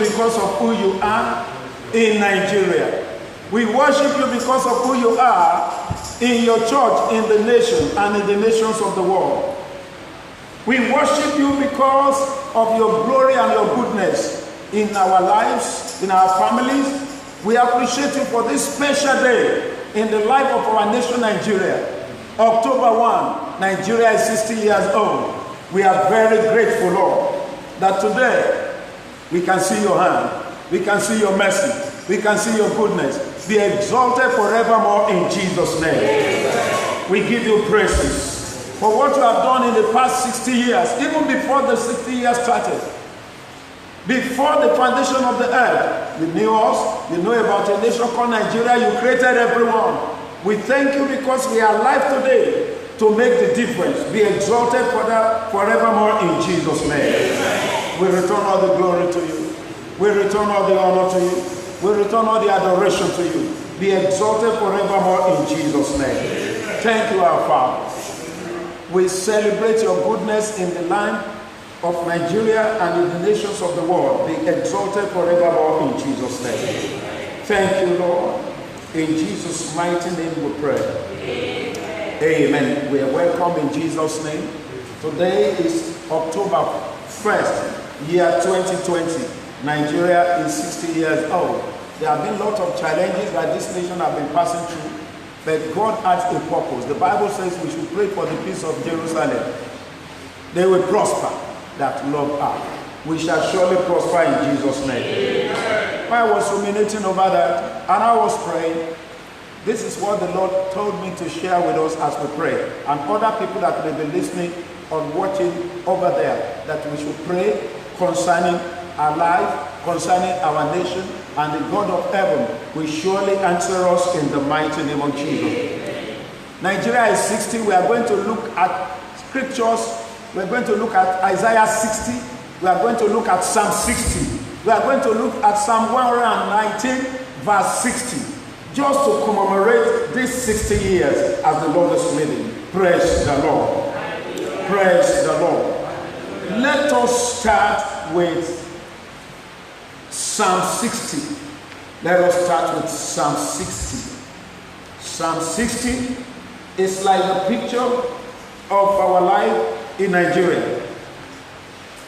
Because of who you are in Nigeria. We worship you because of who you are in your church, in the nation, and in the nations of the world. We worship you because of your glory and your goodness in our lives, in our families. We appreciate you for this special day in the life of our nation, Nigeria. October 1, Nigeria is 60 years old. We are very grateful, Lord, that today we can see your hand, we can see your mercy, we can see your goodness. Be exalted forevermore in Jesus' name. Amen. We give you praises for what you have done in the past 60 years, even before the 60 years started. Before the foundation of the earth, you knew us, you know about a nation called Nigeria, you created everyone. We thank you because we are alive today to make the difference. Be exalted forevermore in Jesus' name. Amen. We return all the glory to you. We return all the honor to you. We return all the adoration to you. Be exalted forevermore in Jesus' name. Thank you, our Father. We celebrate your goodness in the land of Nigeria and in the nations of the world. Be exalted forevermore in Jesus' name. Thank you, Lord. In Jesus' mighty name we pray. Amen. We are welcome in Jesus' name. Today is October 1st. Year 2020, Nigeria is 60 years old. There have been lots of challenges that this nation has been passing through, but God has a purpose. The Bible says we should pray for the peace of Jerusalem. They will prosper that love her. We shall surely prosper in Jesus' name. I was ruminating over that, and I was praying. This is what the Lord told me to share with us as we pray, and other people that may be listening or watching over there, that we should pray concerning our life, concerning our nation, and the God of heaven will surely answer us in the mighty name of Jesus. Nigeria is 60. We are going to look at scriptures. We are going to look at Isaiah 60. We are going to look at Psalm 60. We are going to look at Psalm 119, verse 60, just to commemorate these 60 years as the Lord is living. Praise the Lord. Praise the Lord. Let us start with Psalm 60. Let us start with Psalm 60. Psalm 60 is like a picture of our life in Nigeria.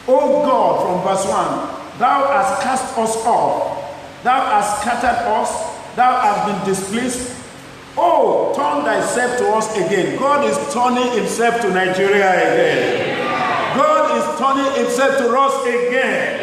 Oh God, from verse 1, thou hast cast us off, thou hast scattered us, thou hast been displeased. Oh, turn thyself to us again. God is turning himself to Nigeria again. God is turning himself to us again.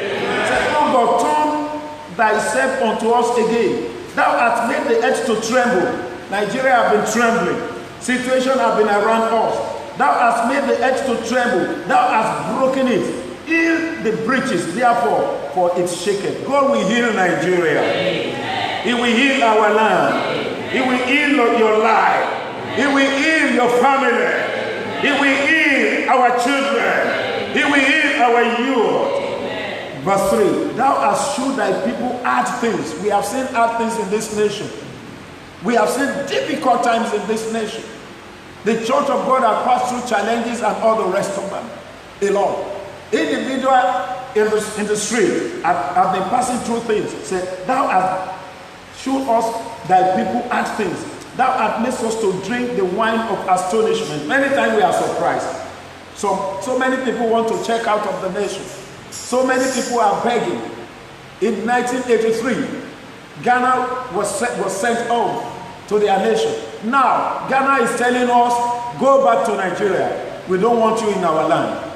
Say, oh God, turn thyself unto us again. Thou hast made the earth to tremble. Nigeria have been trembling. Situation have been around us. Thou hast made the earth to tremble. Thou hast broken it. Heal the breaches, therefore, for it's shaken. God will heal Nigeria. Amen. He will heal our land. Amen. He will heal your life. Amen. He will heal your family. Amen. He will heal our children. Amen. He will heal our youth. Amen. Verse 3, thou hast shewed thy people hard things. We have seen hard things in this nation. We have seen difficult times in this nation. The church of God has passed through challenges and all the rest of them. A lot. Individual in the street have been passing through things. Say, thou hast shewed us thy people hard things. Thou hast made us to drink the wine of astonishment. Many times we are surprised. So many people want to check out of the nation. So many people are begging. In 1983, Ghana was sent home to their nation. Now, Ghana is telling us, go back to Nigeria. We don't want you in our land.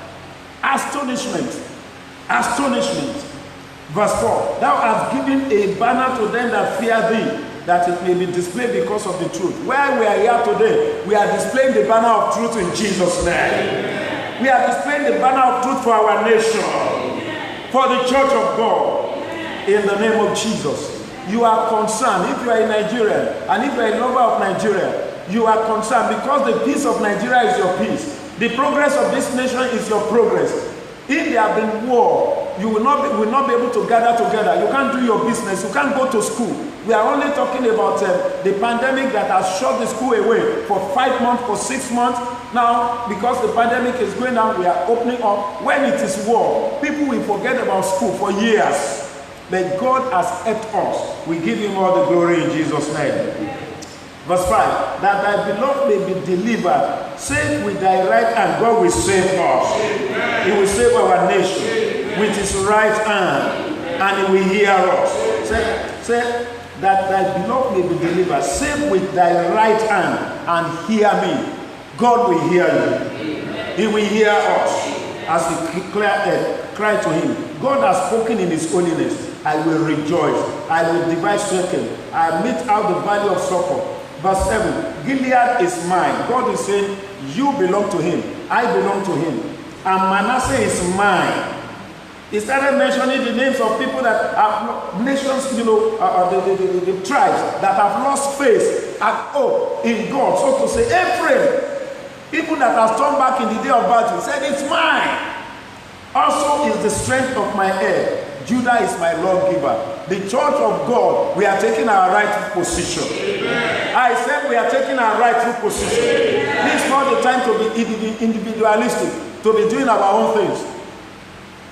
Astonishment. Astonishment. Verse 4. Thou hast given a banner to them that fear thee, that it may be displayed because of the truth. Where we are here today, we are displaying the banner of truth in Jesus' name. Amen. We are displaying the banner of truth for our nation. Amen. for the church of God. In the name of Jesus. You are concerned. If you are a Nigerian and if you are a lover of Nigeria, you are concerned because the peace of Nigeria is your peace. The progress of this nation is your progress. If there have been war, you will not be able to gather together. You can't do your business. You can't go to school. We are only talking about the pandemic that has shut the school away for 5 months, for 6 months. Now, because the pandemic is going down, we are opening up. When it is war, people will forget about school for years. But God has helped us. We give him all the glory in Jesus' name. Verse 5, that thy beloved may be delivered. Save with thy right hand. God will save us. Amen. He will save our nation. Amen. With his right hand. And he will hear us. Say that thy beloved may be delivered. Save with thy right hand and hear me. God will hear you. Amen. He will hear us. As we cry to him. God has spoken in his holiness. I will rejoice. I will divide Shechem. I meet out the valley of Succor. Verse 7, Gilead is mine. God is saying, you belong to him. I belong to him. And Manasseh is mine. He started mentioning the names of people that have nations, the tribes that have lost faith and hope in God. So to say, Ephraim, people that have turned back in the day of battle, said, it's mine. Also is the strength of my head. Judah is my lawgiver. The church of God, we are taking our rightful position. Amen. I said we are taking our rightful position. Amen. This is not the time to be individualistic, to be doing our own things.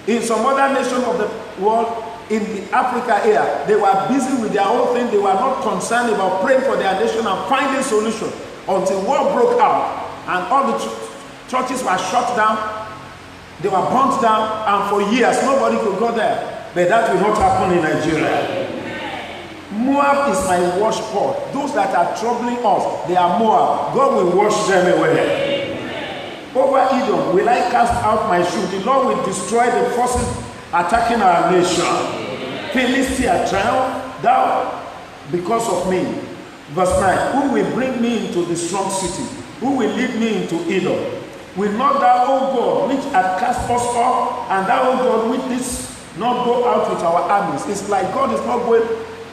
In some other nation of the world, in the Africa area, they were busy with their own thing. They were not concerned about praying for their nation and finding solution until war broke out and all the churches were shut down. They were burnt down, and for years nobody could go there. But that will not happen in Nigeria. Moab is my wash pot. Those that are troubling us, they are Moab. God will wash them away. Over Edom will I cast out my shoe. The Lord will destroy the forces attacking our nation. Philistia, triumph thou because of me. Verse 9, who will bring me into the strong city? Who will lead me into Edom? Will not thou, O God, which hath cast us off, and thou, O God, which didst not go out with our armies? It's like God is not going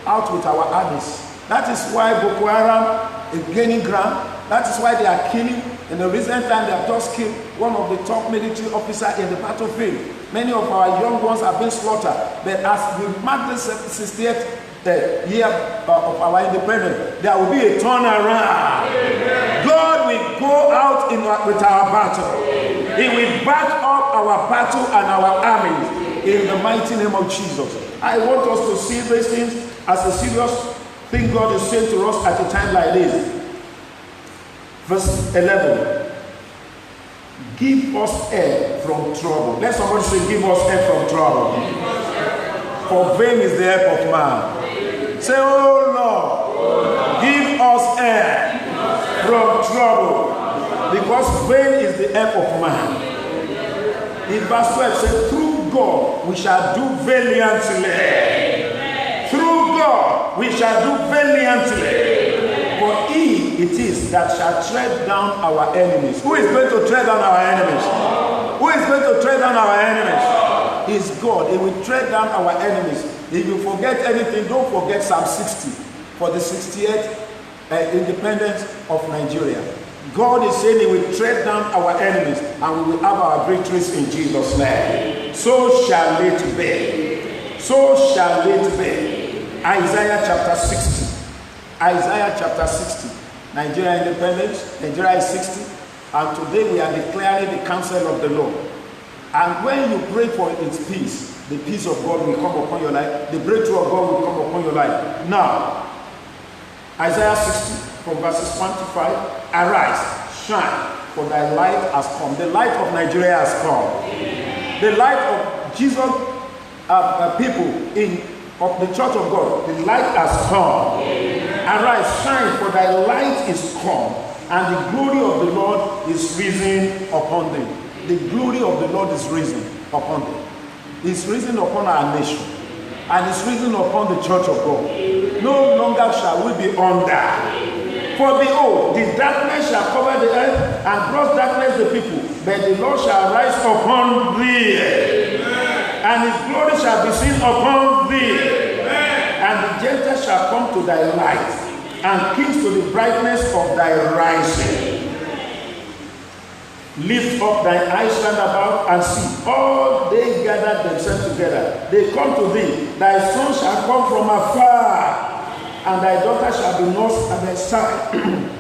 out with our armies. That is why Boko Haram is gaining ground. That is why they are killing. In the recent time, they have just killed one of the top military officers in the battlefield. Many of our young ones have been slaughtered. But as we mark the 68th year of our independence, there will be a turnaround. Amen. God will go out with our battle. Amen. He will back up our battle and our armies in the mighty name of Jesus. I want us to see these things as a serious thing God is saying to us at a time like this. Verse 11. Give us help from trouble. Let somebody say, give us help from trouble. For vain is the help of man. Say, oh Lord, give us help from trouble. Because vain is the help of man. In verse 12 says, through God we shall do valiantly. Through God we shall do valiantly. For he it is that shall tread down our enemies. Who is going to tread down our enemies? Who is going to tread down our enemies? It's God. He will tread down our enemies. If you forget anything, don't forget Psalm 60 for the 68th independence of Nigeria. God is saying he will tread down our enemies and we will have our victories in Jesus' name. So shall it be. So shall it be. Isaiah chapter 60. Isaiah chapter 60. Nigeria independence. Nigeria is 60. And today we are declaring the counsel of the Lord. And when you pray for its peace, the peace of God will come upon your life. The breakthrough of God will come upon your life. Now, Isaiah 60 from verses 1 to 5. Arise, shine, for thy light has come. The light of Nigeria has come. Amen. The light of Jesus people of the church of God. The light has come. Amen. Arise, shine, for thy light is come, and the glory of the Lord is risen upon thee. The glory of the Lord is risen upon thee. It's risen upon our nation, and it's risen upon the church of God. No longer shall we be under. For behold, the darkness shall cover the earth, and gross darkness the people, but the Lord shall rise upon thee. And his glory shall be seen upon thee. And the Gentiles shall come to thy light, and kings to the brightness of thy rising. Lift up thine eyes round about and see. All they gather themselves together. They come to thee. Thy son shall come from afar, and thy daughter shall be nursed at thy side.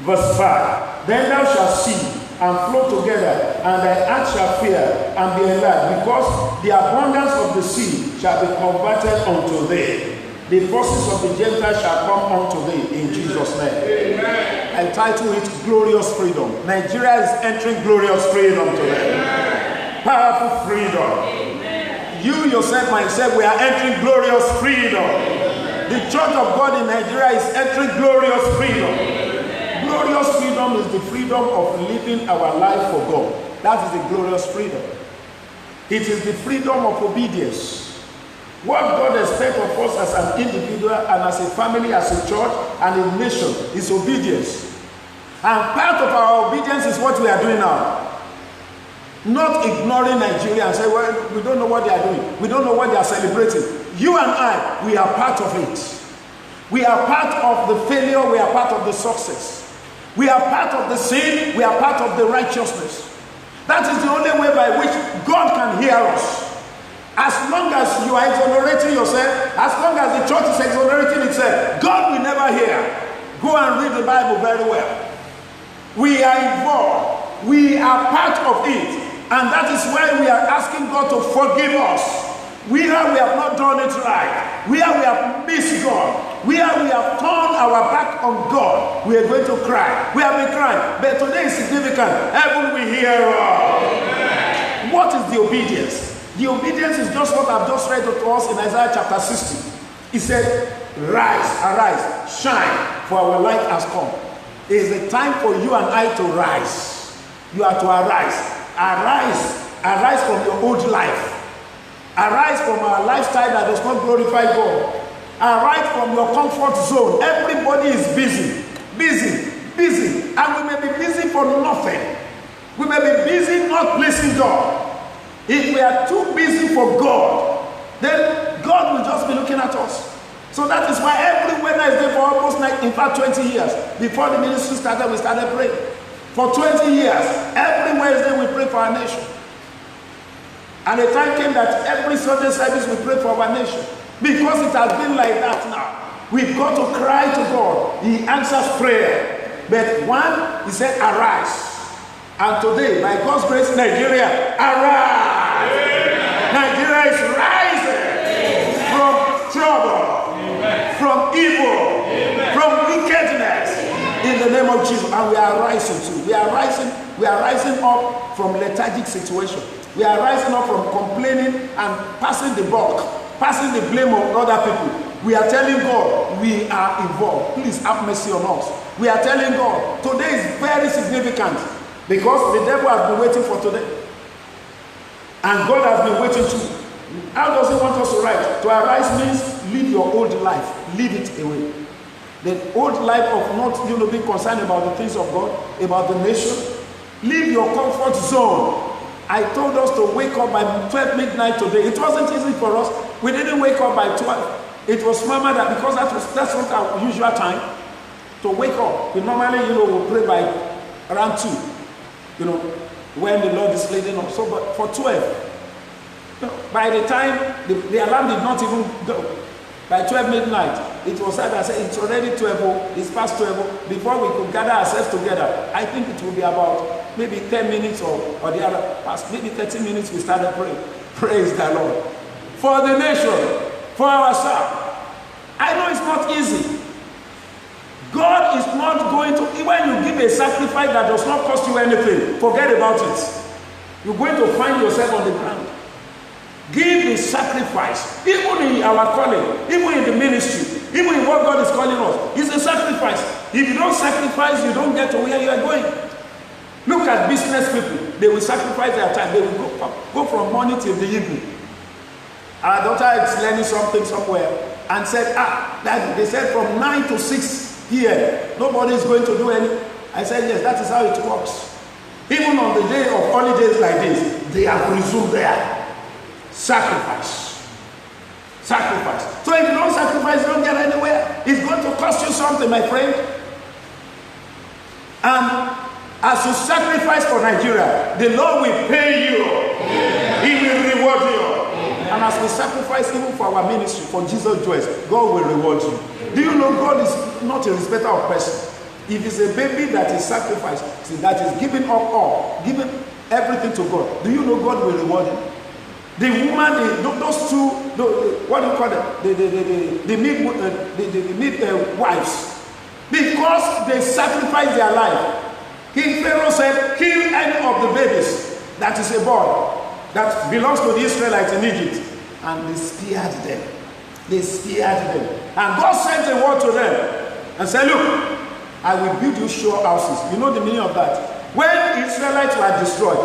Verse 5. Then thou shalt see and flow together, and thy heart shall fear and be enlarged, because the abundance of the sea shall be converted unto thee. The forces of the Gentiles shall come unto thee in Jesus' name. Amen. I title it Glorious Freedom. Nigeria is entering glorious freedom today. Amen. Powerful freedom. Amen. You yourself, myself, we are entering glorious freedom. Amen. The Church of God in Nigeria is entering glorious freedom. Amen. Glorious freedom is the freedom of living our life for God. That is the glorious freedom. It is the freedom of obedience. What God expects of us as an individual and as a family, as a church and a nation is obedience. And part of our obedience is what we are doing now. Not ignoring Nigeria and say, well, we don't know what they are doing. We don't know what they are celebrating. You and I, we are part of it. We are part of the failure. We are part of the success. We are part of the sin. We are part of the righteousness. That is the only way by which God can hear us. As long as you are exonerating yourself, as long as the church is exonerating itself, God will never hear. Go and read the Bible very well. We are involved. We are part of it. And that is why we are asking God to forgive us. Where we have not done it right. Where we have missed God. Where we have turned our back on God. We are going to cry. We have been crying. But today is significant. Heaven will hear us. What is the obedience? The obedience is just what I've just read to us in Isaiah chapter 60. He said, rise, arise, shine, for our light has come. It is the time for you and I to rise. You are to arise. Arise. Arise from your old life. Arise from our lifestyle that does not glorify God. Arise from your comfort zone. Everybody is busy. Busy. And we may be busy for nothing. We may be busy not pleasing God. If we are too busy for God, then God will just be looking at us. So that is why every Wednesday for almost 20 years, before the ministry started, we started praying. For 20 years, every Wednesday we pray for our nation. And the time came that every Sunday service we pray for our nation. Because it has been like that now. We've got to cry to God. He answers prayer. But one, he said, arise. And today, by God's grace, Nigeria, arise! Amen. Nigeria is rising from trouble, from evil, from wickedness, in the name of Jesus. And we are rising too. We are rising up from lethargic situation. We are rising up from complaining and passing the buck, passing the blame on other people. We are telling God, we are involved. Please have mercy on us. We are telling God, today is very significant. Because the devil has been waiting for today. And God has been waiting too. How does he want us to rise? To arise means leave your old life. Leave it away. The old life of not being concerned about the things of God, about the nation. Leave your comfort zone. I told us to wake up by 12 midnight today. It wasn't easy for us. We didn't wake up by 12. It was Mama that, because that's not our usual time to wake up. We normally, we'll pray by around 2. When the Lord is leading us. So, but for 12, by the time the alarm did not even go, by 12 midnight, it was I said, it's already 12, it's past 12. Before we could gather ourselves together, I think it will be about maybe 10 minutes or the other past, maybe 30 minutes we started praying. Praise the Lord. For the nation, for ourselves. I know it's not easy. God is not going to, when you give a sacrifice that does not cost you anything, forget about it. You're going to find yourself on the ground. Give the sacrifice, even in our calling, even in the ministry, even in what God is calling us. It's a sacrifice. If you don't sacrifice, you don't get to where you are going. Look at business people. They will sacrifice their time. They will go from morning till the evening. Our daughter is learning something somewhere and said, Daddy, they said from 9 to 6 p.m. nobody is going to do any. I said, yes, that is how it works. Even on the day of holidays like this, they have resumed there. Sacrifice. Sacrifice. So if you don't sacrifice, you don't get anywhere. It's going to cost you something, my friend. And as you sacrifice for Nigeria, the Lord will pay you. He will reward you. And as we sacrifice even for our ministry, for Jesus Joyce, God will reward you. Do you know God is not a respecter of person? If it's a baby that is sacrificed, that is giving up all, giving everything to God, do you know God will reward him? The woman, those two, what do you call them? The midwives, because they sacrificed their life. King Pharaoh said, kill any of the babies that is a boy that belongs to the Israelites in Egypt. And they spared them. They spared them. And God sent a word to them and said, look, I will build you sure houses. You know the meaning of that? When the Israelites were destroyed,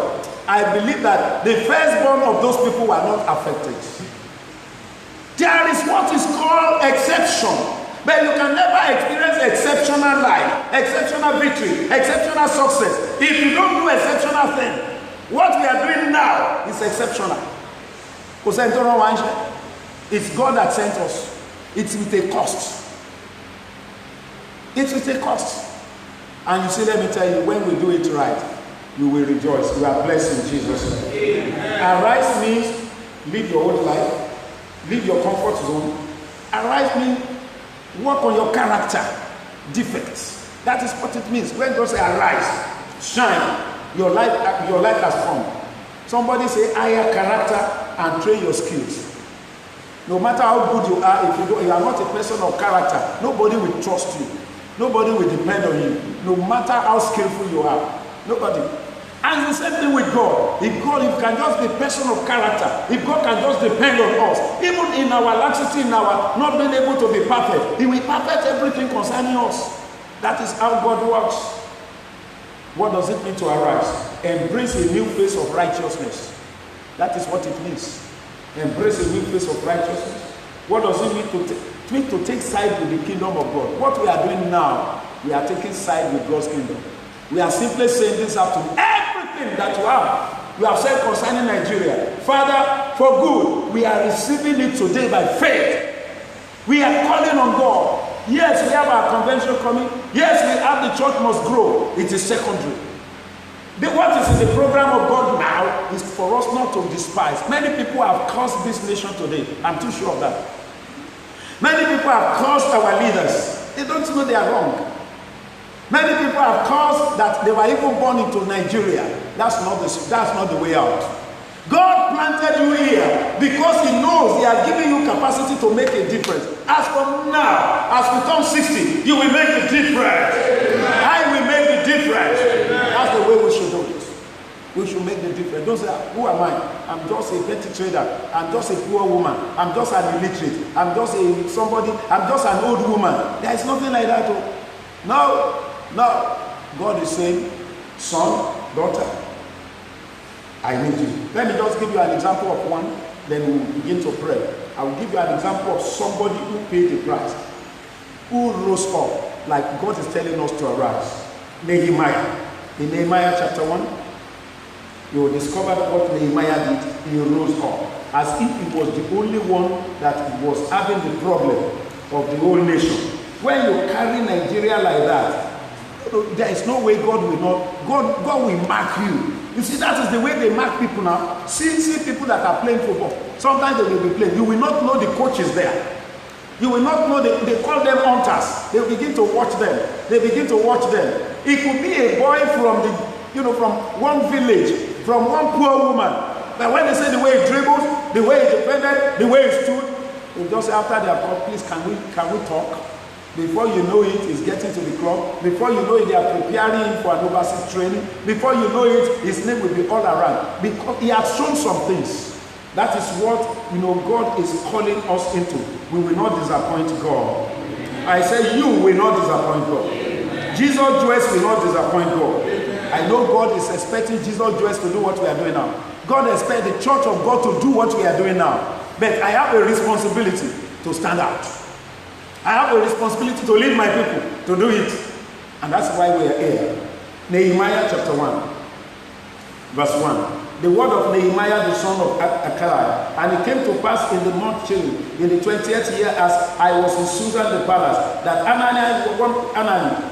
I believe that the firstborn of those people were not affected. There is what is called exception. But you can never experience exceptional life, exceptional victory, exceptional success if you don't do exceptional thing. What we are doing now is exceptional. It's God that sent us. It's with a cost. It's with a cost. And you see, let me tell you, when we do it right, you will rejoice. You are blessed in Jesus' name. Arise means live your old life, leave your comfort zone. Arise means work on your character defects. That is what it means. When God says arise, shine, your light has come. Somebody say higher character and train your skills. No matter how good you are, if you are not a person of character, nobody will trust you. Nobody will depend on you. No matter how skillful you are. Nobody. And the same thing with God. If God can just be a person of character, if God can just depend on us, even in our laxity, in our not being able to be perfect, He will perfect everything concerning us. That is how God works. What does it mean to arise? Embrace a new face of righteousness. That is what it means. Embrace a new face of righteousness. What does it mean to take? It means to take side with the kingdom of God. What we are doing now, we are taking side with God's kingdom. We are simply saying this afternoon. Everything that you have said concerning Nigeria, Father, for good, we are receiving it today by faith. We are calling on God. Yes, we have our convention coming. Yes, we have the church must grow. It is secondary. What is in the program of God now is for us not to despise. Many people have cursed this nation today. I'm too sure of that. Many people have cursed our leaders. They don't know they are wrong. Many people have caused that they were even born into Nigeria. That's not the way out. God planted you here because He knows He has given you capacity to make a difference. As from now, as we turn 60, you will make the difference. I will make the difference. That's the way we should do it. We should make the difference. Don't say, who am I? I'm just a petty trader. I'm just a poor woman. I'm just an illiterate. I'm just I'm just an old woman. There is nothing like that. No. God is saying, son, daughter, I need you. Let me just give you an example of one, then we'll begin to pray. I will give you an example of somebody who paid the price, who rose up, like God is telling us to arise. Nehemiah. In Nehemiah chapter 1, you will discover what Nehemiah did. He rose up, as if he was the only one that was having the problem of the whole nation. When you carry Nigeria like that, there is no way God will not. God will mark you. You see, that is the way they mark people now. See people that are playing football. Sometimes they will be playing. You will not know the coaches there. You will not know. They call them hunters. They begin to watch them. They begin to watch them. It could be a boy from one village, from one poor woman. But when they say the way he dribbles, the way he defended, the way he stood, they just say after they have called, please, can we talk? Before you know it, he's getting to the club. Before you know it, they are preparing him for an overseas training. Before you know it, his name will be all around. Because he has shown some things. That is what, God is calling us into. We will not disappoint God. I say you will not disappoint God. Jesus Joyce will not disappoint God. I know God is expecting Jesus Joyce to do what we are doing now. God expects the church of God to do what we are doing now. But I have a responsibility to stand out. I have a responsibility to lead my people to do it. And that's why we are here. Nehemiah chapter 1. Verse 1. The word of Nehemiah the son of Akai. And it came to pass in the month June, in the 20th year, as I was in Susan the palace, that Anani,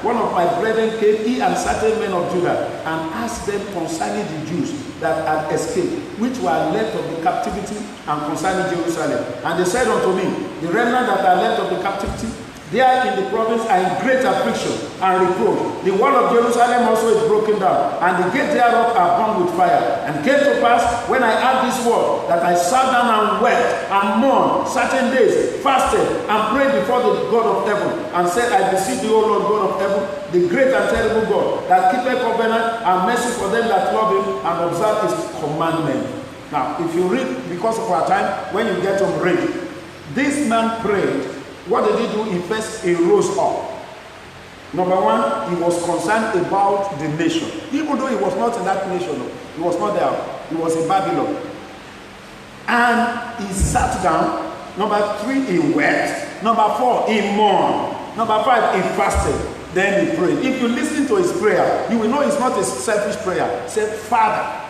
one of my brethren, came, he and certain men of Judah, and asked them concerning the Jews that had escaped, which were left of the captivity, and concerning Jerusalem. And they said unto me, the remnant that are left of the captivity, there in the province are in great affliction and reproach. The wall of Jerusalem also is broken down, and the gate thereof are burned with fire. And it came to pass, when I heard this word, that I sat down and wept and mourned certain days, fasted and prayed before the God of heaven, and said, I beseech thee, O Lord God of heaven, the great and terrible God, that keepeth covenant and mercy for them that love him and observe his commandment. Now, if you read, because of our time, when you get to read, this man prayed. What did he do? He first rose up. Number one, he was concerned about the nation. Even though he was not in that nation, he was not there. He was in Babylon. And he sat down. Number 3, he wept. Number 4, he mourned. Number 5, he fasted. Then he prayed. If you listen to his prayer, you will know it's not a selfish prayer. He said, Father.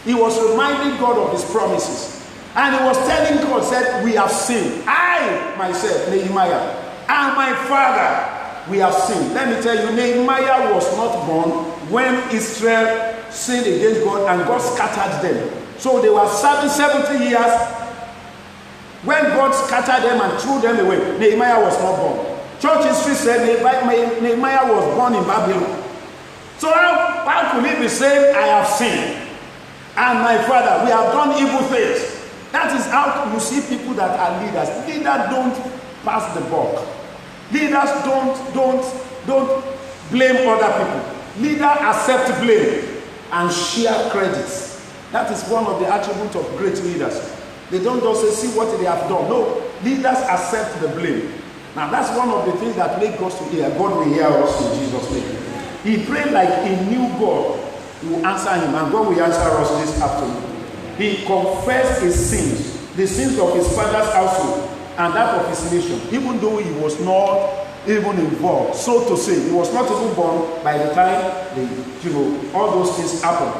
He was reminding God of his promises. And he was telling God, said, we have sinned. I, myself, Nehemiah, and my father, we have sinned. Let me tell you, Nehemiah was not born when Israel sinned against God and God scattered them. So they were serving 70 years. When God scattered them and threw them away, Nehemiah was not born. Church history said Nehemiah was born in Babylon. So how could he be saying, I have sinned? And my father, we have done evil things. That is how you see people that are leaders. Leaders don't pass the buck. Leaders don't blame other people. Leaders accept blame and share credits. That is one of the attributes of great leaders. They don't just say, see what they have done. No, leaders accept the blame. Now that's one of the things that make us to hear. God will hear us in Jesus' name. He prayed like he knew God will answer him, and God will answer us this afternoon. He confessed his sins, the sins of his father's household and that of his nation, even though he was not even involved. So to say, he was not even born by the time all those things happened.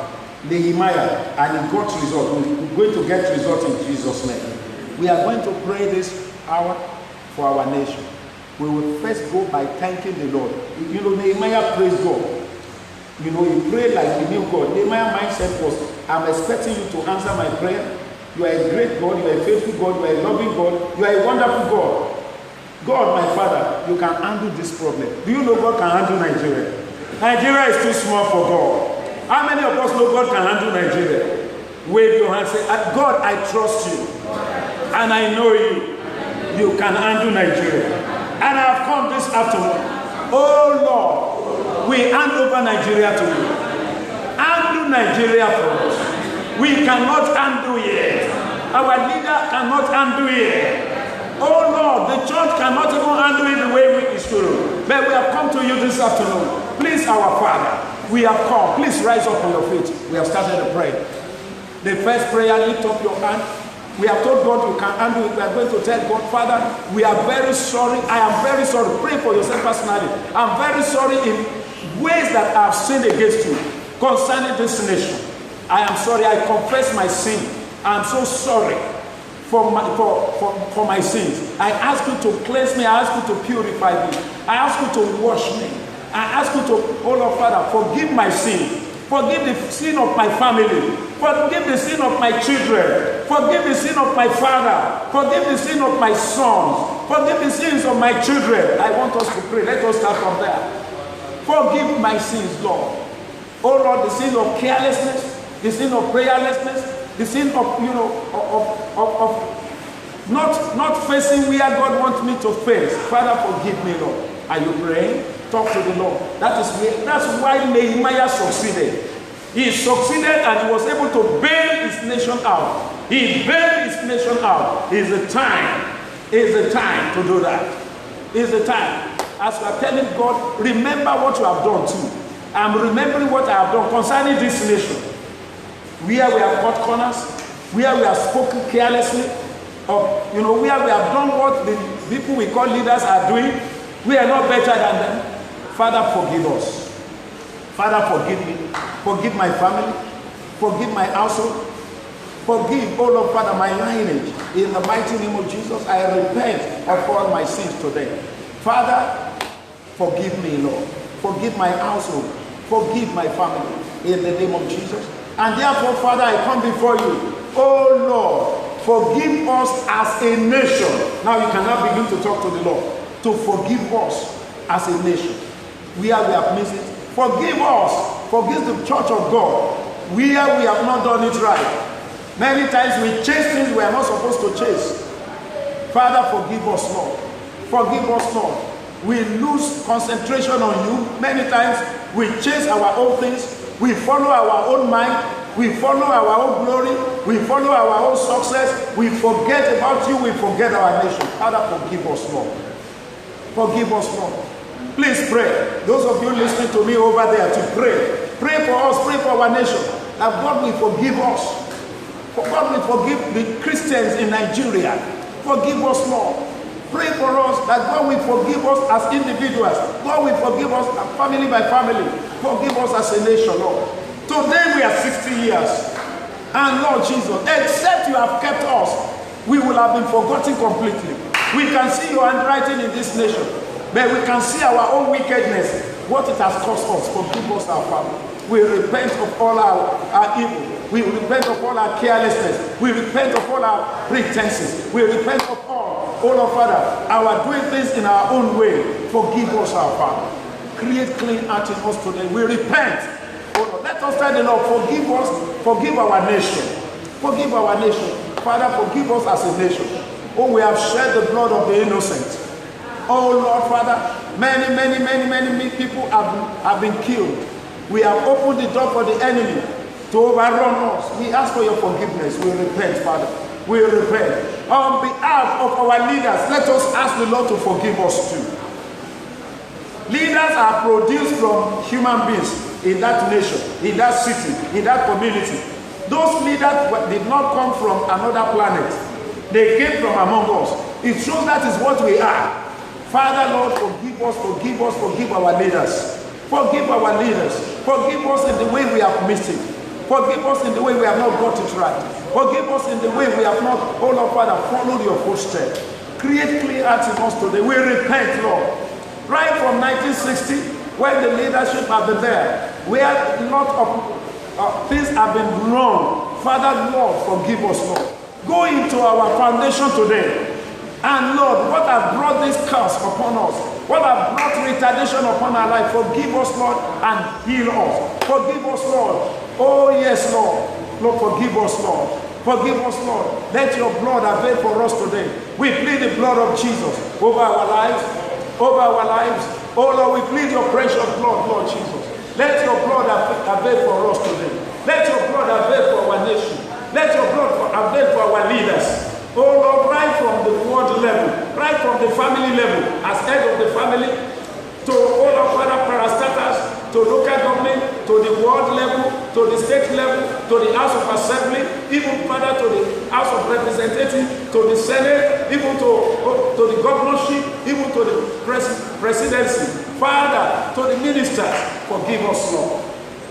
Nehemiah, and he got result. We're going to get result in Jesus' name. We are going to pray this hour for our nation. We will first go by thanking the Lord. Nehemiah praised God. He prayed like he knew God. Nehemiah's mindset was, I'm expecting you to answer my prayer. You are a great God, you are a faithful God, you are a loving God, you are a wonderful God. God, my Father, you can handle this problem. Do you know God can handle Nigeria? Nigeria is too small for God. How many of us know God can handle Nigeria? Wave your hand, say, God, I trust you. And I know you. You can handle Nigeria. And I have come this afternoon. Oh Lord, we hand over Nigeria to you. Handle Nigeria for us. We cannot handle it. Our leader cannot handle it. Oh Lord, the church cannot even handle it the way we should. But we have come to you this afternoon. Please, our Father, we have come. Please rise up on your feet. We have started the prayer. The first prayer, lift up your hand. We have told God you can handle it. We are going to tell God, Father, we are very sorry. I am very sorry. Pray for yourself personally. I'm very sorry in ways that I have sinned against you concerning this nation. I am sorry. I confess my sin. I am so sorry for my sins. I ask you to cleanse me. I ask you to purify me. I ask you to wash me. I ask you to, oh Lord Father, forgive my sin. Forgive the sin of my family. Forgive the sin of my children. Forgive the sin of my father. Forgive the sin of my sons. Forgive the sins of my children. I want us to pray. Let us start from there. Forgive my sins, Lord. Oh Lord, the sin of carelessness, the sin of prayerlessness, the sin of, not facing where God wants me to face. Father, forgive me, Lord. Are you praying? Talk to the Lord. That's why Nehemiah succeeded. He succeeded and he was able to bail his nation out. He bailed his nation out. It's the time. It's the time to do that. It's the time. As we are telling God, remember what you have done too. I'm remembering what I have done concerning this nation. Where we have cut corners, where we have spoken carelessly, where we have done what the people we call leaders are doing. We are not better than them. Father, forgive us. Father, forgive me. Forgive my family. Forgive my household. Forgive, oh Lord Father, my lineage. In the mighty name of Jesus, I repent of all my sins today. Father, forgive me, Lord. Forgive my household. Forgive my family. In the name of Jesus. And therefore, Father, I come before you. Oh Lord, forgive us as a nation. Now you can now begin to talk to the Lord. To forgive us as a nation. Where we have missed it. Forgive us. Forgive the church of God. Where we have not done it right. Many times we chase things we are not supposed to chase. Father, forgive us, Lord. Forgive us, Lord. We lose concentration on you. Many times we chase our own things. We follow our own mind. We follow our own glory. We follow our own success. We forget about you. We forget our nation. Father, forgive us, Lord. Forgive us, Lord. Please pray. Those of you listening to me over there to pray. Pray for us. Pray for our nation. That God will forgive us. God will forgive the Christians in Nigeria. Forgive us, Lord. Pray for us that God will forgive us as individuals. God will forgive us family by family. Forgive us as a nation, Lord. Today we are 60 years. And Lord Jesus, except you have kept us, we will have been forgotten completely. We can see your handwriting in this nation. But we can see our own wickedness. What it has cost us. Forgive us, our Father. We repent of all our evil. We repent of all our carelessness. We repent of all our pretenses. We repent of all, oh Lord Father, our doing things in our own way. Forgive us, our Father. Create clean heart in us today. We repent. Oh Lord, let us tell the Lord, forgive us, forgive our nation. Forgive our nation. Father, forgive us as a nation. Oh, we have shed the blood of the innocent. Oh Lord Father, many people have been killed. We have opened the door for the enemy to overrun us. We ask for your forgiveness. We repent, Father. We repent. On behalf of our leaders, let us ask the Lord to forgive us too. Leaders are produced from human beings in that nation, in that city, in that community. Those leaders did not come from another planet. They came from among us. It shows that is what we are. Father, Lord, forgive us, forgive us, forgive our leaders. Forgive our leaders. Forgive us in the way we have missed it. Forgive us in the way we have not got it right. Forgive us in the way we have not, oh Lord Father, followed your footsteps. Create clear hearts in us today. We repent, Lord. Right from 1960, when the leadership have been there, where a lot of things have been wrong. Father, Lord, forgive us, Lord. Go into our foundation today. And Lord, what has brought this curse upon us? What has brought retardation upon our life? Forgive us, Lord, and heal us. Forgive us, Lord. Oh, yes, Lord. Lord, forgive us, Lord. Forgive us, Lord. Let your blood avail for us today. We plead the blood of Jesus over our lives. Over our lives. Oh, Lord, we plead your precious blood, Lord Jesus. Let your blood avail for us today. Let your blood avail for our nation. Let your blood avail for our leaders. Oh Lord, right from the world level, right from the family level, as head of the family, to all of our parastatals, to local government, to the world level, to the state level, to the House of Assembly, even further to the House of Representatives, to the Senate, even to the governorship, even to the presidency. Father, to the ministers, forgive us, Lord.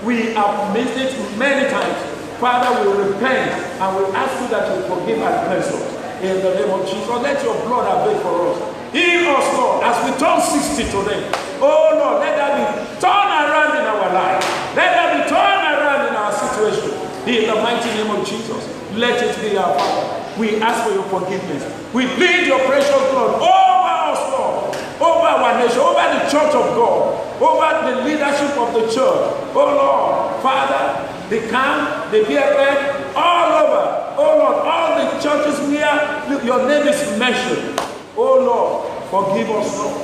We have missed it many times. Father, we repent and we ask you that you forgive and cleanse us. In the name of Jesus, let your blood avail for us. Heal us, Lord, as we turn 60 today. Oh, Lord, let that be turned around in our life. Let that be turned around in our situation. In the mighty name of Jesus, let it be our Father. We ask for your forgiveness. We plead your precious blood over us, Lord, over our nation, over the church of God, over the leadership of the church. Oh, Lord, Father, the camp, the PFN, all over. Oh Lord, all the churches where your name is mentioned. Oh Lord, forgive us, Lord.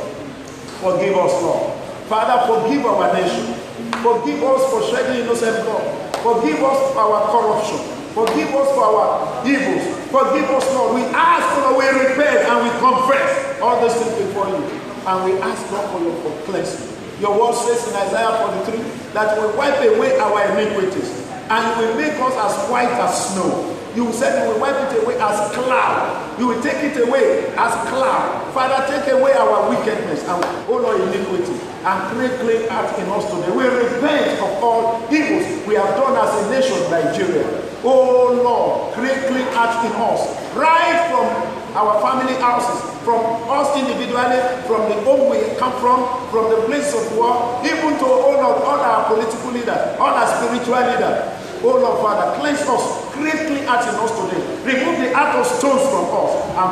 Forgive us, Lord. Father, forgive our nation. Forgive us for shedding innocent blood. Forgive us for our corruption. Forgive us for our evils. Forgive us, Lord. We ask, Lord, we repent and we confess all these things before you. And we ask, Lord, for your cleansing. Your word says in Isaiah 43 that you will wipe away our iniquities and you will make us as white as snow. You said you will wipe it away as cloud. You will take it away as cloud. Father, take away our wickedness and, oh Lord, iniquity. and create clean hearts in us today. We repent of all evils we have done as a nation, Nigeria. Oh Lord, create clean hearts in us, right from our family houses, from us individually, from the home we come from the place of work, even to all our political leaders, all our spiritual leaders. Oh Lord Father, cleanse us, create clean hearts in us today. Remove the heart of stones from us and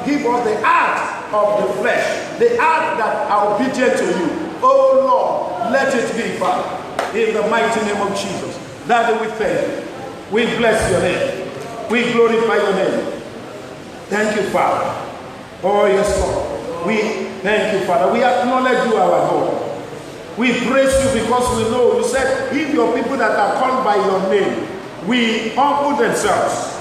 give us the heart of the flesh, the heart that are obedient to you. Oh Lord, let it be, Father, in the mighty name of Jesus. Daddy, we thank you. We bless your name. We glorify your name. Thank you, Father. Oh yes, Lord. We thank you, Father. We acknowledge you, our God. We praise you because we know you said, if your people that are called by your name, we humble themselves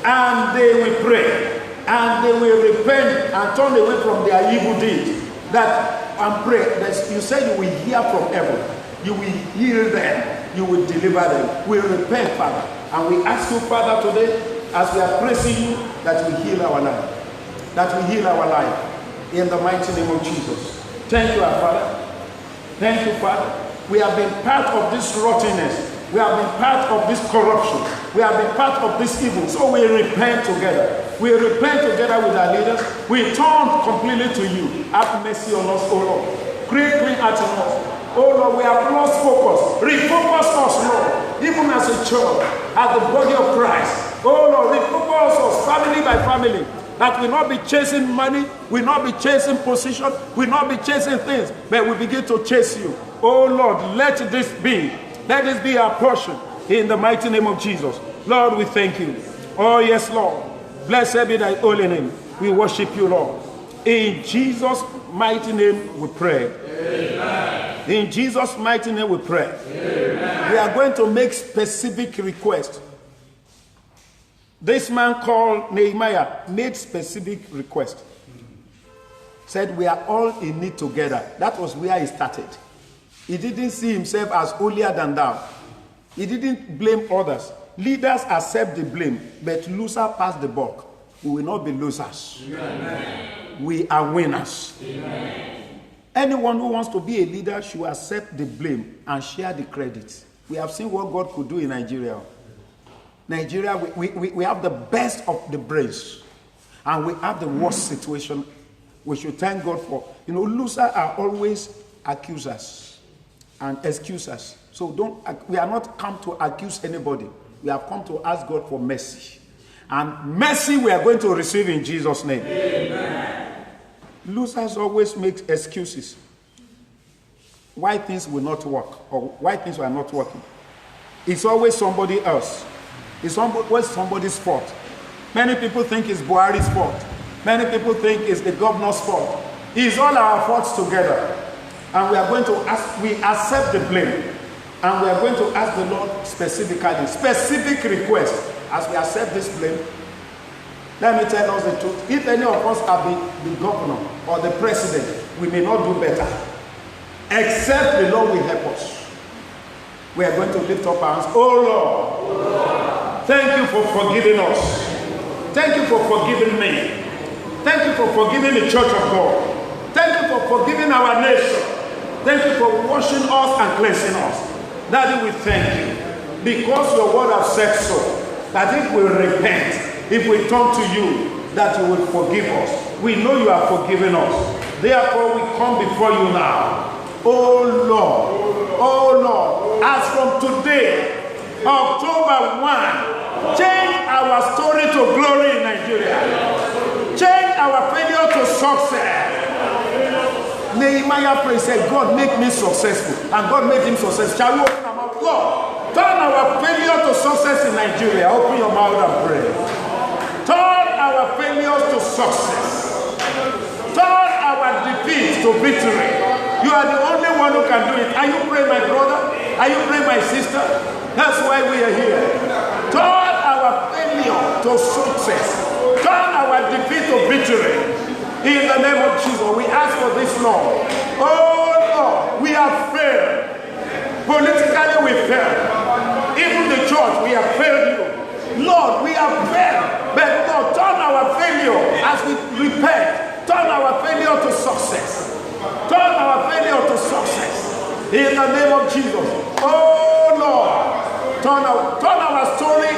and they will pray and they will repent and turn away from their evil deeds, that and pray. You said you will hear from heaven, you will heal them, you will deliver them. We repent, Father, and we ask you, Father, today, as we are praising you, that we heal our life, in the mighty name of Jesus. Thank you, our Father. Thank you, Father. We have been part of this rottenness. We have been part of this corruption. We have been part of this evil. So we repent together. We repent together with our leaders. We turn completely to you. Have mercy on us, O Lord. Create clean hearts in us. Oh Lord, we have lost focus. Refocus us, Lord. Even as a church, as the body of Christ. Oh Lord, refocus us family by family. That we not be chasing money, we not be chasing position, we not be chasing things, but we begin to chase you. Oh Lord, let this be our portion in the mighty name of Jesus. Lord, we thank you. Oh yes, Lord. Blessed be thy holy name. We worship you, Lord. In Jesus' mighty name we pray. Amen. In Jesus' mighty name we pray. Amen. We are going to make specific requests. This man called Nehemiah made specific request. Said we are all in need together. That was where he started. He didn't see himself as holier than thou. He didn't blame others. Leaders accept the blame, but loser pass the buck. We will not be losers. Amen. We are winners. Amen. Anyone who wants to be a leader should accept the blame and share the credit. We have seen what God could do in Nigeria. Nigeria, we have the best of the brains, and we have the worst situation. We should thank God for. Losers are always accusers and excusers. So we are not come to accuse anybody. We have come to ask God for mercy. And mercy we are going to receive in Jesus' name. Amen. Losers always make excuses. Why things will not work, or why things are not working. It's always somebody else. It's always somebody's fault. Many people think it's Buhari's fault. Many people think it's the governor's fault. It's all our faults together. And we are going to ask, we accept the blame. And we are going to ask the Lord specific request as we accept this blame. Let me tell us the truth. If any of us are the governor or the president, we may not do better. Except the Lord will help us. We are going to lift up our hands. Oh Lord, thank you for forgiving us. Thank you for forgiving me. Thank you for forgiving the church of God. Thank you for forgiving our nation. Thank you for washing us and cleansing us. Daddy, we thank you. Because your word has said so, that if we repent, if we turn to you, that you will forgive us. We know you are forgiving us. Therefore, we come before you now. Oh Lord, as from today, October 1, change our story to glory in Nigeria. Change our failure to success. Nehemiah prayed, said, God, make me successful. And God made him successful. Shall we open our mouth? God, turn our failure to success in Nigeria. Open your mouth and pray. Turn our failures to success. Turn our defeats to victory. You are the only one who can do it. Are you praying, my brother? Are you praying, my sister? That's why we are here. Turn our failure to success. Turn our defeat to victory. In the name of Jesus, we ask for this, Lord. Oh, Lord, we have failed. Politically, we failed. Even the church, we have failed you. Lord, we have failed. But Lord, turn our failure as we repent. Turn our failure to success. Turn our failure to success. In the name of Jesus. Oh Lord, turn our story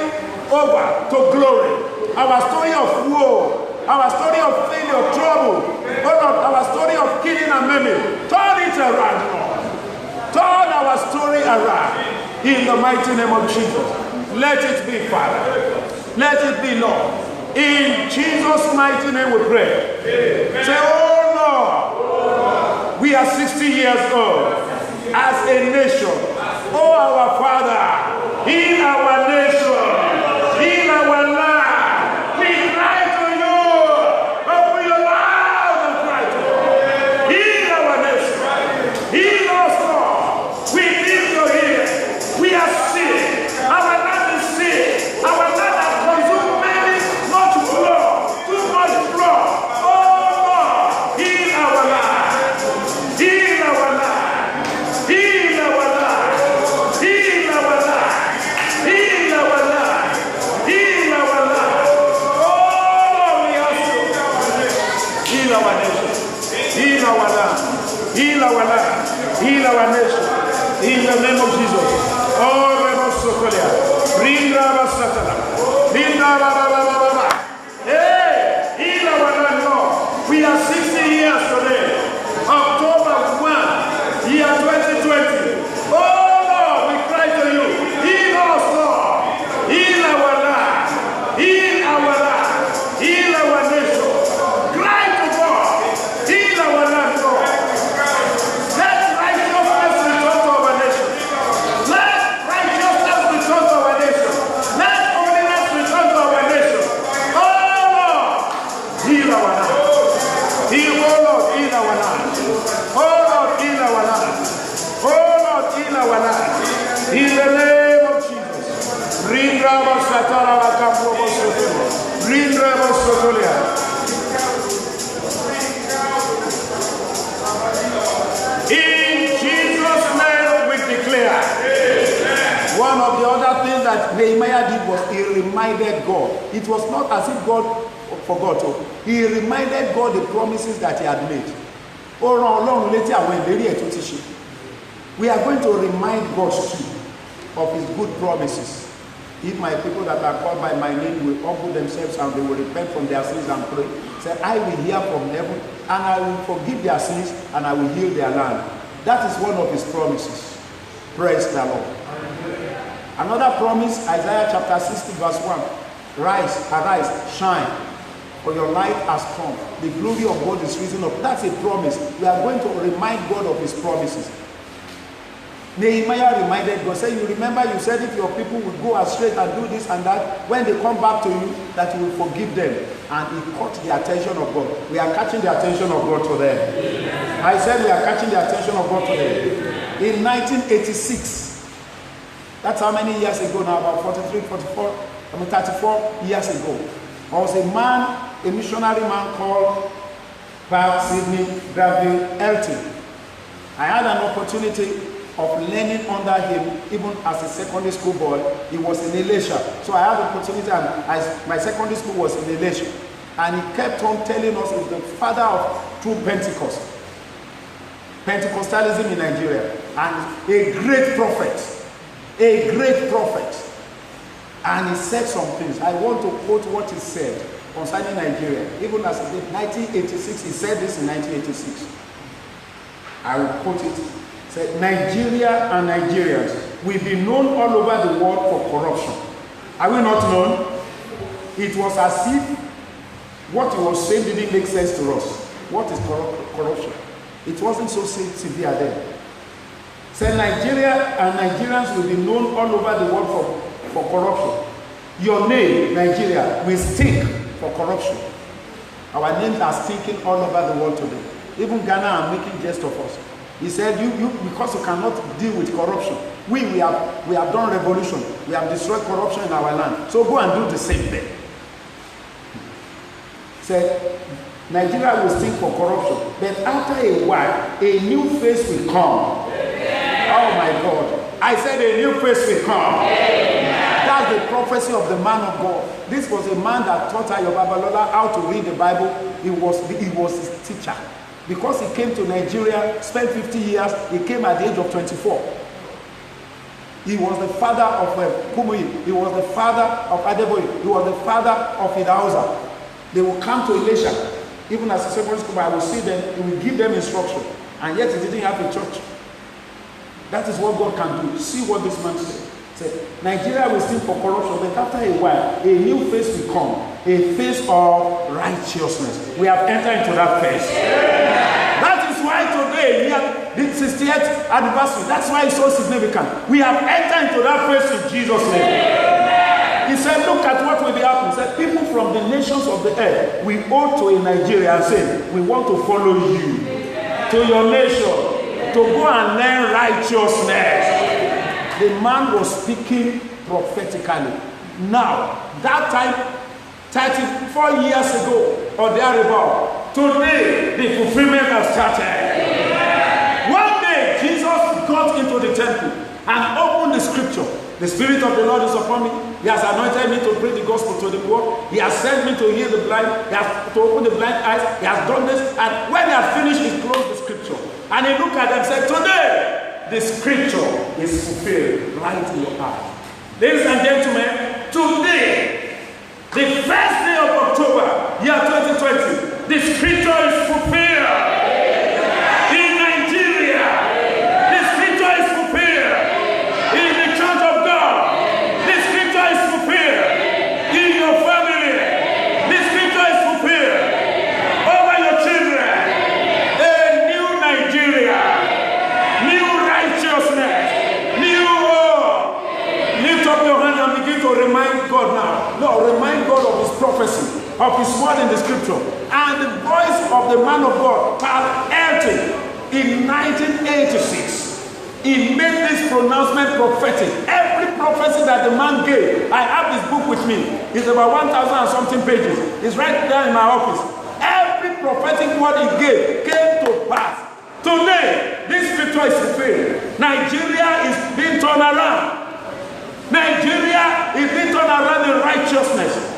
over to glory. Our story of woe, our story of failure, trouble, oh Lord, our story of killing and maiming. Turn it around, Lord. Turn our story around. In the mighty name of Jesus. Let it be, Father. Let it be, Lord. In Jesus' mighty name we pray. Amen. Say, oh Lord, we are 60 years old as a nation. Oh, our Father, in our nation, in our land, we cry to you. Open your mouth and cry to you. In our nation, in us, Lord, we need your ear. We are sick. Our land is sick. Our land has consumed many, much blood, too much blood. Oh Lord, heal our land. Heal our land. Heal our land. Heal our land. Heal our land. Heal our land. Oh, we ask you. Heal our nation. Heal our land. Heal our land. Heal our nation. In the name of Jesus. Oh, Rebosokolia. Bring Rabasatana. Bring Rabababa. Hey, heal our land, Lord. We are 60 years today. October 1, year 2020. Oh, Lord, we cry to you. Heal us, Lord. Heal our land. Heal our land. Heal our nation. Cry to God. Heal our land, Lord. Let righteousness return to our nation. Let righteousness return to our nation. Let holiness return to our nation. Oh Lord, heal our land. Heal, oh Lord, heal our land. Oh Lord, heal our land. Oh Lord, heal our land. In the name of Jesus. Bring Rabba Satara Kapobo Sotolia. Bring Rabba Sotolia. In Jesus' name we declare. One of the other things that Nehemiah did was he reminded God. It was not as if God forgot. He reminded God the promises that he had made. We are going to remind God too of his good promises. If my people that are called by my name will humble themselves and they will repent from their sins and pray, say, I will hear from heaven and I will forgive their sins and I will heal their land. That is one of his promises. Praise the Lord. Another promise, Isaiah chapter 60 verse 1. Rise, arise, shine, for your light has come. The glory of God is risen up. That's a promise. We are going to remind God of his promises. Nehemiah reminded God, say, you remember you said if your people would go astray and do this and that, when they come back to you, that you will forgive them. And he caught the attention of God. We are catching the attention of God today. I said we are catching the attention of God today. In 1986, that's how many years ago now, about 34 years ago, there was a man, a missionary man called Paul Sidney Graville Elton. I had an opportunity of learning under him even as a secondary school boy. He was in Elisha. So I had the opportunity, and my secondary school was in Elisha. And he kept on telling us he's the father of true Pentecost. Pentecostalism in Nigeria. And a great prophet. A great prophet. And he said some things. I want to quote what he said concerning Nigeria. Even as he did 1986, he said this in 1986. I will quote it. Said, Nigeria and Nigerians will be known all over the world for corruption. Are we not known? It was as if what he was saying didn't make sense to us. What is corruption? It wasn't so severe then. Said Nigeria and Nigerians will be known all over the world for corruption. Your name, Nigeria, will stink for corruption. Our names are stinking all over the world today. Even Ghana are making jest of us. He said, you because you cannot deal with corruption. We have done revolution. We have destroyed corruption in our land. So go and do the same thing. Said, Nigeria will stink for corruption. But after a while, a new face will come. Oh my God. I said a new face will come. That's the prophecy of the man of God. This was a man that taught Ayo Babalola how to read the Bible. He was his teacher. Because he came to Nigeria, spent 50 years, he came at the age of 24. He was the father of Kumuyi. He was the father of Adeboye. He was the father of Idauza. They will come to Elisha. Even as a secondary school, I will see them, he will give them instruction. And yet he didn't have a church. That is what God can do. See what this man said. Say, Nigeria will still for corruption, but after a while, a new face will come. A face of righteousness. We have entered into that phase. That is why today we have the 60th anniversary. That's why it's so significant. We have entered into that phase in Jesus' name. He said, look at what will be happening. He said, people from the nations of the earth will go to a Nigeria and say, we want to follow you to your nation, to go and learn righteousness. The man was speaking prophetically. Now, that time, 34 years ago, or thereabout, today, the fulfillment has started. One day, Jesus got into the temple and opened the scripture. The Spirit of the Lord is upon me. He has anointed me to preach the gospel to the poor. He has sent me to heal the blind. He has to open the blind eyes. He has done this. And when he had finished, he closed the scripture. And he looked at them and said, today, the scripture is fulfilled right in your heart. Ladies and gentlemen, today, the first day of October, year 2020, the scripture is fulfilled. In Nigeria, the scripture is fulfilled. In the church of God, the scripture is fulfilled. In your family, the scripture is fulfilled. Over your children, a new Nigeria, new righteousness, new hope. Lift up your hand and begin to remind God now. Lord, remind God of his prophecy, of his word in the scripture. And the voice of the man of God, Carl Elton, in 1986, he made this pronouncement prophetic. Every prophecy that the man gave, I have this book with me. It's about 1,000 and something pages. It's right there in my office. Every prophetic word he gave came to pass. Today, this scripture is fulfilled. Nigeria is being turned around. Nigeria is being turned around in righteousness.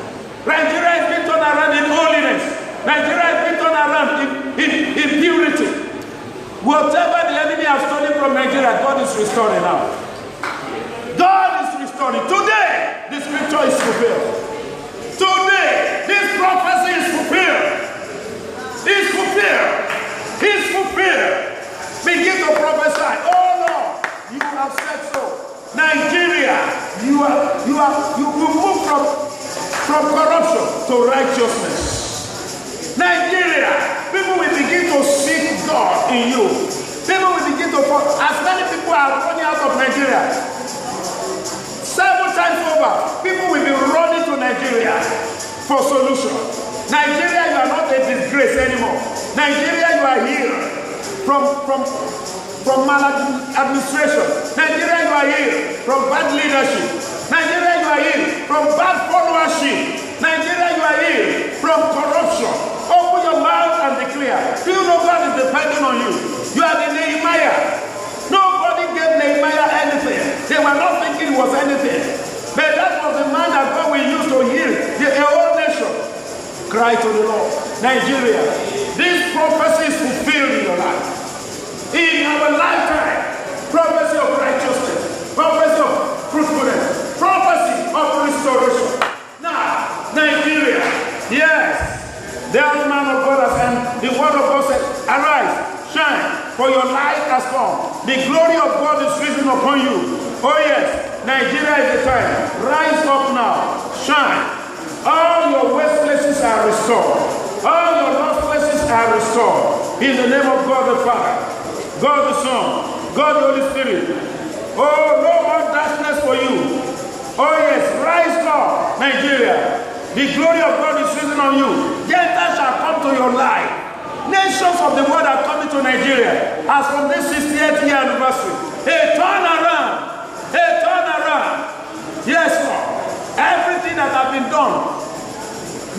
Nigeria is being turned around in holiness. Nigeria is being turned around in purity. Whatever the enemy has stolen from Nigeria, God is restoring now. God is restoring. Today, the scripture is fulfilled. Today, this prophecy is fulfilled. It's fulfilled. It's fulfilled. Begin to prophesy. Oh Lord, you have said so. Nigeria, you move from corruption to righteousness. Nigeria, people will begin to seek God in you. People will begin to fall. As many people are running out of Nigeria, 7 times over, people will be running to Nigeria for solution. Nigeria, you are not a disgrace anymore. Nigeria, you are here from maladministration. Nigeria, you are here from bad leadership. Nigeria, you are here from bad followership. Nigeria, you are here from corruption. Open your mouth and declare. Do you know God is depending on you? You are the Nehemiah. Nobody gave Nehemiah anything. They were not thinking it was anything. But that was the man that God will use to heal the whole nation. Cry to the Lord. Nigeria, this prophecy is fulfilled in your life. In our lifetime, prophecy of righteousness, prophecy of fruitfulness, prophecy of restoration. Now, Nigeria, yes, the old man of God has, and the word of God said, arise, shine, for your light has come. The glory of God is risen upon you. Oh yes, Nigeria is the time. Rise up now, shine. All your waste places are restored. All your lost places are restored. In the name of God the Father, God the Son, God the Holy Spirit. Oh, no more darkness for you. Oh yes, rise up, Nigeria. The glory of God is risen on you. Gentiles shall come to your life. Nations of the world are coming to Nigeria. As from this 68th year anniversary, a turnaround. A turnaround. Yes, Lord. Everything that has been done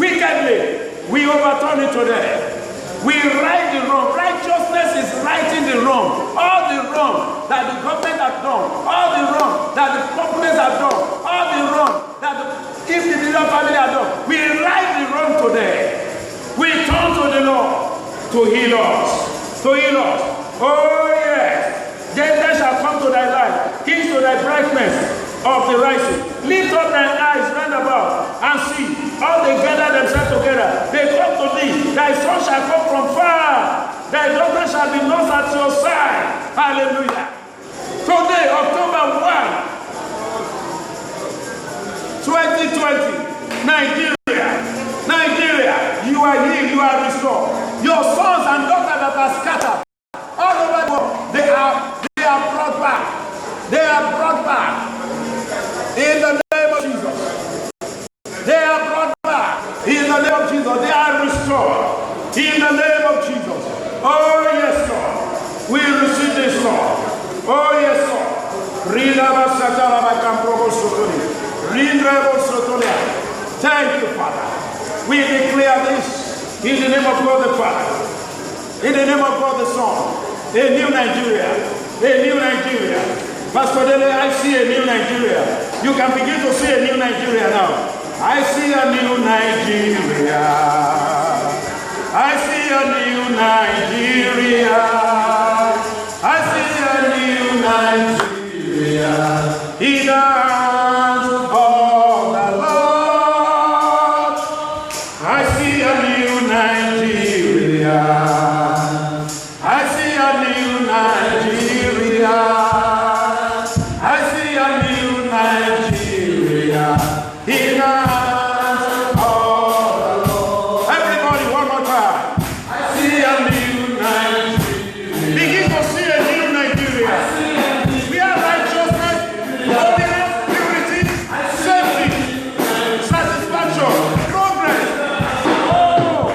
wickedly, we overturn it today. We right the wrong. Righteousness is righting the wrong. All the wrong that the government has done, all the wrong that the companies have done, all the wrong that the individual family have done, we right the wrong today. We turn to the Lord. to heal us. To heal us. Oh yes. Gentiles shall come to thy light, kings to thy brightness of the rising. Lift up thine eyes round about and see. All they gather themselves together. They come to thee. Thy son shall come from far. Thy daughter shall be nursed at your side. Hallelujah. Today, October 1, 2020, Nigeria, you are healed, you are restored. Your sons and daughters that are scattered all over the world, they are brought back. They are brought back. In the name of Jesus. They are brought back. In the name of Jesus. They are restored. In the name of Jesus. Oh yes, Lord. We receive this, Lord. Oh yes, Lord. Thank you, Father. We declare this in the name of God the Father, in the name of God the Son. A new Nigeria. A new Nigeria. Pastor Dele, I see a new Nigeria. You can begin to see a new Nigeria now. I see a new Nigeria. I see a new Nigeria. I see a new Nigeria. In the hands of the Lord. I see a new Nigeria. I see a new Nigeria. I see a new Nigeria in the hands of the Lord. Everybody, one more time. I see a new Nigeria. Begin to see a new Nigeria. We have righteousness, holiness, purity, safety, satisfaction, progress. Oh!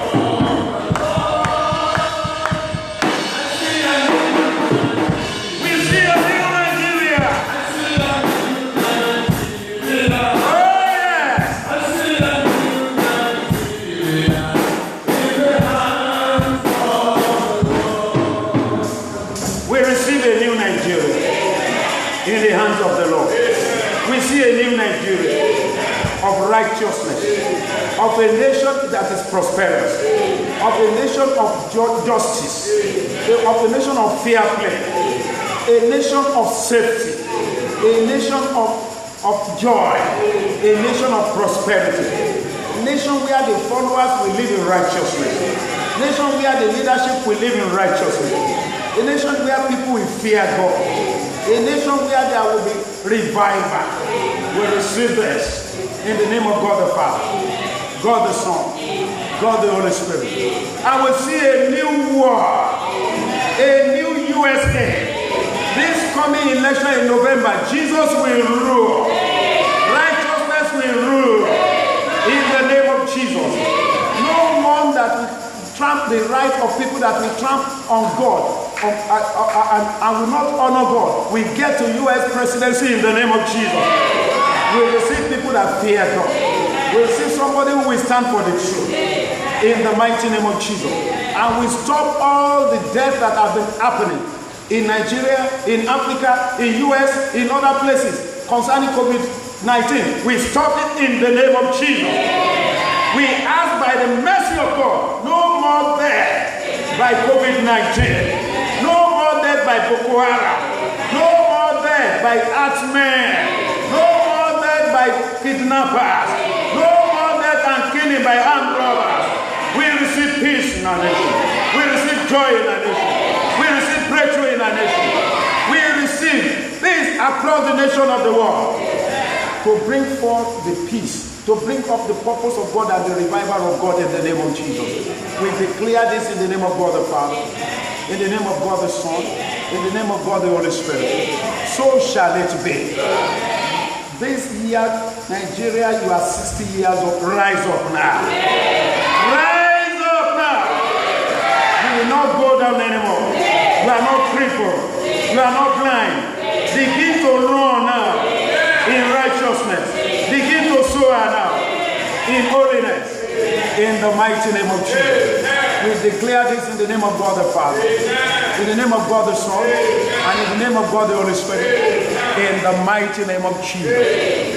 We see a new Nigeria. In the hands of the Lord. We see a new Nigeria of righteousness, of a nation that is prosperous, of a nation of justice, of a nation of fair play, a nation of safety, a nation of joy, a nation of prosperity, a nation where the followers will live in righteousness, a nation where the leadership will live in righteousness, a nation where people will fear God. A nation where there will be revival. We receive this in the name of God the Father, God the Son, God the Holy Spirit. I will see a new world, a new USA. This coming election in November, Jesus will rule. Righteousness will rule in the name of Jesus. No one that will tramp the right of people that will tramp on God. And will not honor God. We get to U.S. presidency in the name of Jesus. We will see people that fear God. We will see somebody who will stand for the truth in the mighty name of Jesus. And we stop all the death that have been happening in Nigeria, in Africa, in U.S., in other places concerning COVID-19. We stop it in the name of Jesus. We ask by the mercy of God, no more death by COVID-19. No more death by Boko Haram. No more death by herdsmen. No more death by kidnappers. No more death and killing by armed robbers. We receive peace in our nation. We receive joy in our nation. We receive breakthrough in our nation. We receive peace across the nation of the world to bring forth the peace, to bring up the purpose of God and the revival of God in the name of Jesus. We declare this in the name of God the Father, in the name of God the Son, in the name of God the Holy Spirit. So shall it be. This year, Nigeria, you are 60 years old. Rise up now. Rise up now. You will not go down anymore. You are not crippled. You are not blind. Begin to run now in righteousness. Begin to soar now in holiness. In the mighty name of Jesus. We declare this in the name of God the Father, in the name of God the Son, and in the name of God the Holy Spirit, in the mighty name of Jesus.